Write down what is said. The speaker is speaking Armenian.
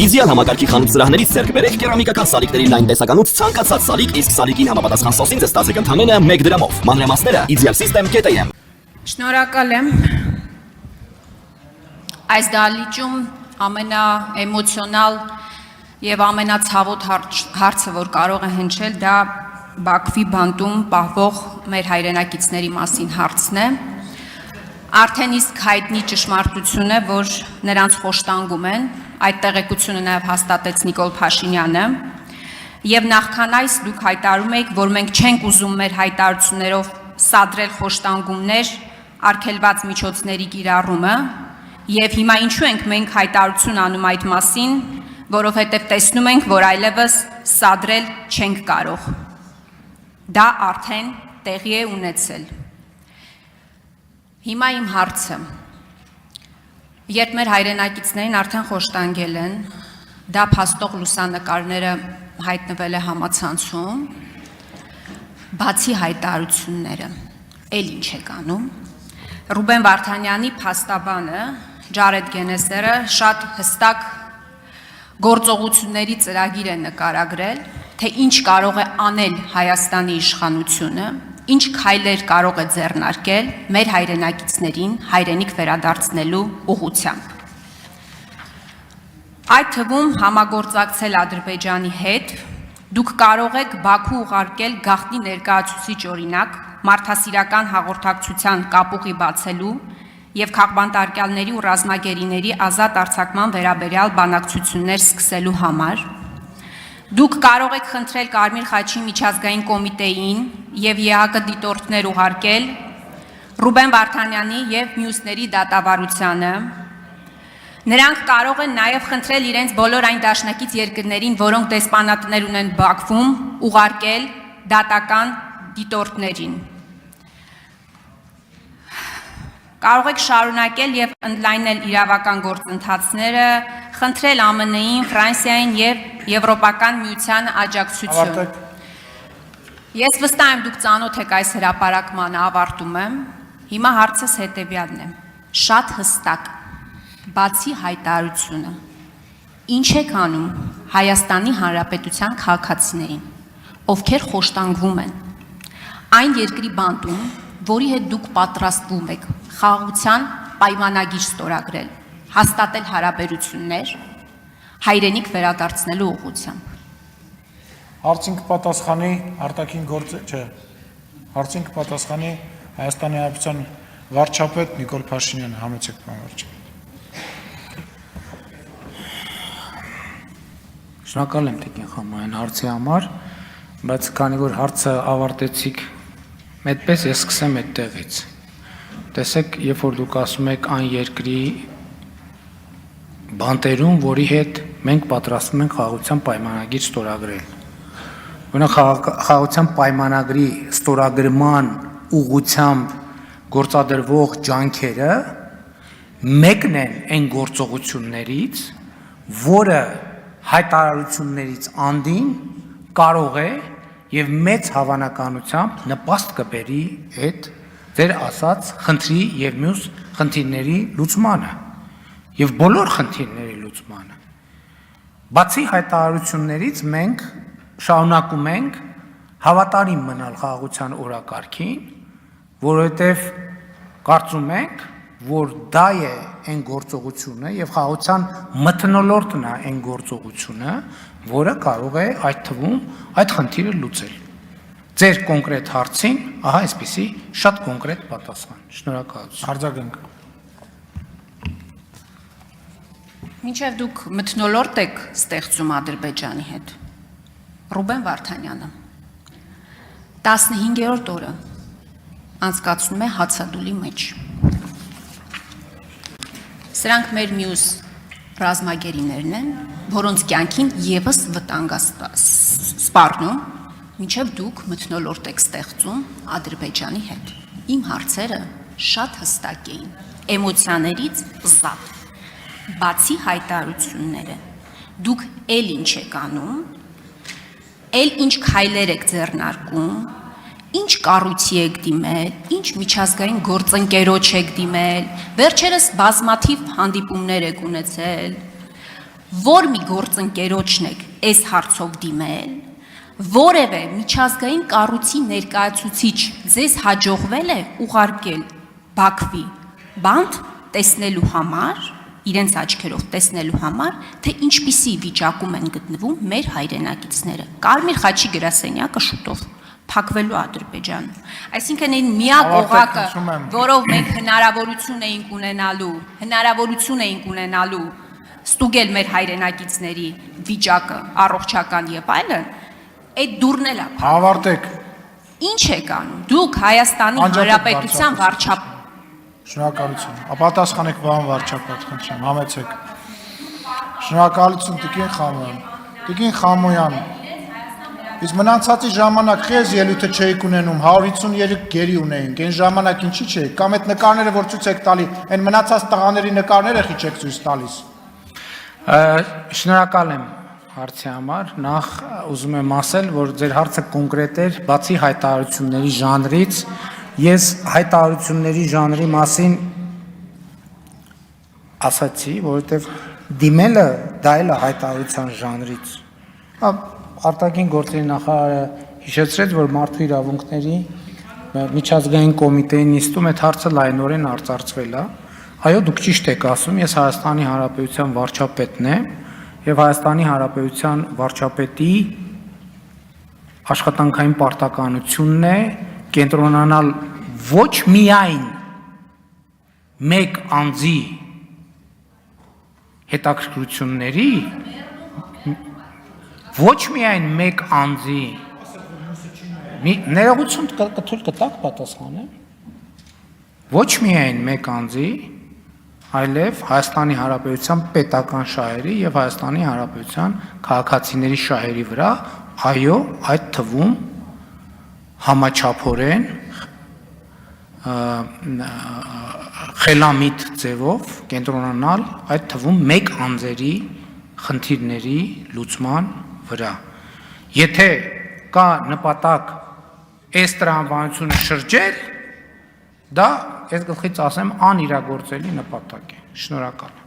Իդեալ համակարգի խանութ սրահներից ձեռք բերեք կերամիկական սալիկների լայն տեսականուց ցանկացած սալիկ, իսկ սալիկին համապատասխան սոսին ստացեք ընդամենը 1 դրամով։ Մանրամասները idealsystem.am։ Շնորհակալ եմ։ Այս դահլիճում ամենաէմոցիոնալ եւ ամենացավոտ հարցը, որ կարող է հնչել, դա Բաքվի բանտում պահվող մեր հայրենակիցների մասին հարցն է։ Արդեն իսկ հայտնի ճշմարտություն է, որ նրանց խոշտանգում են, այդ տեղեկությունը նաև հաստատեց Նիկոլ Փաշինյանը, եւ նախքան այս դուք հայտարարում եք, որ մենք չենք ուզում մեր հայտարարություններով սադրել խոշտանգումներ, արգելված միջոցների կիրառումը, եւ հիմա ինչու ենք մենք հայտարարություն անում այդ մասին, որովհետեւ տեսնում ենք, որ այլևս սադրել չենք կարող։ Դա արդեն տեղի է ունեցել։ Հիմա իմ հարցը, երբ մեր հայրենակիցներին արդեն խոշտանգել են, դա փաստող լուսանկարները հայտնվել է համացանցում, բացի հայտարարությունները, էլ ինչ եք անում։ Ռուբեն Վարդանյանի փաստաբանը, Ջարեդ Գենեսերը շատ հստակ գործողությունների ծրագիր է նկարագրել, թե ինչ կարող է անել Հայաստանի իշխանությունը, ինչ քայլեր կարող է ձեռնարկել մեր հայրենակիցներին հայրենիք վերադարձնելու ուղղությամբ։ Այդ թվում համագործակցել Ադրբեջանի հետ, դուք կարող եք Բաքու ուղարկել գաղտնի ներկայացուցիչ օրինակ, մարդասիրական հաղորդակցության կապուղի բացելու եւ քաղբանտարկյալների ու ռազմագերիների ազատ արձակման վերաբերյալ բանակցություններ սկսելու համար։ Դուք կարող եք խնդրել Կարմիր խաչի միջազգային կոմիտեին եւ ԵԱՀԿ դիտորդներ ուղարկել Ռուբեն Վարդանյանի եւ մյուսների դատավարությանը։ Նրանք կարող են նաեւ խնդրել իրենց բոլոր այն դաշնակից երկրներին, որոնք դեսպանատներ ունեն Բաքվում, ուղարկել դատական դիտորդներին։ Կարող եք շարունակել եւ ընդլայնել իրավական գործընթացները, խնդրել ԱՄՆ-ին, Ֆրանսիային եւ Եվրոպական միության աջակցություն։ Ես վստահ եմ դուք ծանոթ եք այս հրապարակմանը, ավարտում եմ։ Հիմա հարցս հետեւյալն է։ Շատ հստակ, բացի հայտարարությունը, ինչ եք անում Հայաստանի Հանրապետության քաղաքացիներին, ովքեր խոշտանգվում են այն երկրի բանտում, որի հետ դուք պատրաստվում եք խաղաղության պայմանագիր ստորագրել, հաստատել հարաբերություններ, հայրենիք վերադարձնելու ուղղությամբ։ Հարցին կպատասխանի արտաքին գործ, չէ, հարցին կպատասխանի Հայաստանի Հանրապետության վարչապետ Նիկոլ Փաշինյանը, համեցեք պարոն վարչապետ։ Շնորհակալ եմ Տիկին Խամանյան հարցի համար, բայց քանի որ հարցը ավարտեցիք, այդպես ես սկսեմ այդտեղից։ Տեսեք, երբ որ դուք ասում եք այն երկրի բանտերում, որի հետ մենք պատրաստվում ենք խաղաղության պայմանագիր ստորագրել։ Օրինակ խաղաղության պայմանագրի ստորագրման ուղղությամբ գործադրվող ջանքերը մեկն են այն գործողություններից, որը հայտարարություններից անդին կարող է եւ մեծ հավանականությամբ նպաստ կբերի այդ ձեր ասած խնդրի եւ մյուս խնդիրների լուծմանը եւ բոլոր խնդիրների լուծմանը։ Բացի հայտարարություններից մենք շարունակում ենք հավատարիմ մնալ խաղաղության օրակարգին, որովհետեւ կարծում ենք, որ դա է այն գործողությունը եւ խաղաղության մթնոլորտն է այն գործողությունը, որը կարող է այդ թվում այդ խնդիրը լուծել։ Ձեր կոնկրետ հարցին, ահա այսպիսի շատ կոնկրետ պատասխան։ Շնորհակալություն։ Արձագանք։ Մինչև դուք մթնոլորտ եք ստեղծում Ադրբեջանի հետ, Ռուբեն Վարդանյանը 15-րդ օրը անցկացնում է հացադուլի մեջ։ Սրանք մեր մյուս ռազմագերիներն են, որոնց կյանքին եւս վտանգ սպառնում, մինչև դուք մթնոլորտ եք ստեղծում Ադրբեջանի հետ։ Իմ հարցերը շատ հստակ էին, էմոցիաներից զատ։ Բացի հայտարարությունները, դուք էլ ինչ եք անում, էլ ինչ քայլեր եք ձեռնարկում, ինչ կառույցի եք դիմել, ինչ միջազգային գործընկերոջ եք դիմել, վերջերս բազմաթիվ հանդիպումներ եք ունեցել, որ մի գործընկերոջն եք այս հարցով դիմել, որևէ միջազգային կառույցի ներկայացուցիչ ձեզ հաջողվել է ուղարկել Բաքվի բանտ տեսնելու համար, իրենց աչքերով տեսնելու համար, թե ինչպիսի վիճակում են գտնվում մեր հայրենակիցները։ Կարմիր խաչի գրասենյակը շուտով փակվելու Ադրբեջանում։ Այսինքն այն միակ օղակը, որով մենք հնարավորություն էինք ունենալու ստուգել մեր հայրենակիցների վիճակը, առողջական եւ այլն, այդ դուրն էլ է։ Ավարտեք։ Ինչ եք անում։ Դուք Հայաստանի Հանրապետության վարչապետ։ Շնորհակալություն։ Ապատասխանեք պարոն վարչապետ, խնդրեմ, համեցեք։ Շնորհակալություն Տիկին Խամոյան։ Տիկին Խամոյան, իսկ մնացածի ժամանակ խես ելույթը չէիք ունենում, 153 գերի ունեինք, այն ժամանակ ինչի՞ չէիք, կամ այդ նկարները, որ ցույց եք տալի, այն մնացած տղաների նկարները խիչ եք ցույց տալիս։ Շնորհակալ եմ հարցի համար, նախ ուզում եմ ասել, որ ձեր հարցը կոնկրետ էր, բացի հայտարարությունների ժանրից, ես հայտարարությունների ժանրի մասին ասացի, որովհետև դիմելը դա էլ է հայտարարության ժանրից։ Արտաքին գործերի նախարարը հիշեցրեց, որ մարդու իրավունքների միջազգային կոմիտեի նիստում այդ հարցը լայնորեն արծարծվել է։ Այո, դուք ճիշտ եք ասում, ես Հայաստանի Հանրապետության վարչապետն եմ եւ Հայաստանի Հանրապետության վարչապետի աշխատանքային պարտականությունն է կենտրոնանալ ոչ միայն մեկ անձի հետաքրքրությունների, ոչ միայն մեկ անձի ներողություն կթույլ կտաք պատասխանեմ, ոչ միայն մեկ անձի, այլև Հայաստանի Հանրապետության պետական շահերի եւ Հայաստանի Հանրապետության քաղաքացիների շահերի վրա, այո, այդ թվում համաչափորեն խելամիտ ձևով կենտրոնանալ այդ թվում մեկ անձերի խնդիրների լուծման վրա։ Եթե կա նպատակ այս տրամաբանությունը շրջել, դա ես գլխից ասեմ անիրագործելի նպատակ է։ Շնորհակալ եմ։